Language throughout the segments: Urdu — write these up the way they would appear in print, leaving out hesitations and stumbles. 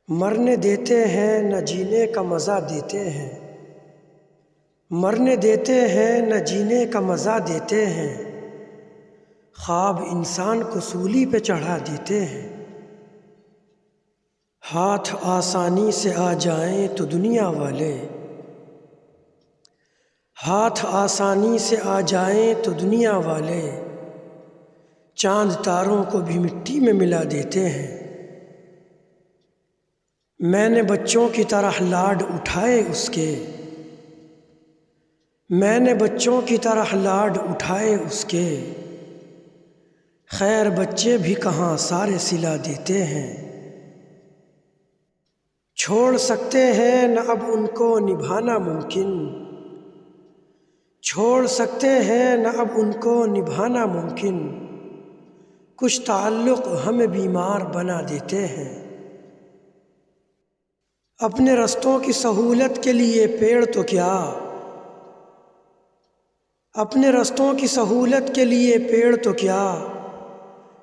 مرنے دیتے ہیں نہ جینے کا مزہ دیتے ہیں، مرنے دیتے ہیں نہ جینے کا مزہ دیتے ہیں، خواب انسان کو سولی پہ چڑھا دیتے ہیں۔ ہاتھ آسانی سے آ جائیں تو دنیا والے، ہاتھ آسانی سے آ جائیں تو دنیا والے چاند تاروں کو بھی مٹی میں ملا دیتے ہیں۔ میں نے بچوں کی طرح لاڈ اٹھائے اس کے، میں نے بچوں کی طرح لاڈ اٹھائے اس کے، خیر بچے بھی کہاں سارے سلا دیتے ہیں۔ چھوڑ سکتے ہیں نہ اب ان کو نبھانا ممکن، چھوڑ سکتے ہیں نہ اب ان کو نبھانا ممکن، کچھ تعلق ہمیں بیمار بنا دیتے ہیں۔ اپنے رستوں کی سہولت کے لیے پیڑ تو کیا، اپنے رستوں کی سہولت کے لیے پیڑ تو کیا،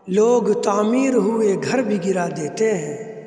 لوگ تعمیر ہوئے گھر بھی گرا دیتے ہیں۔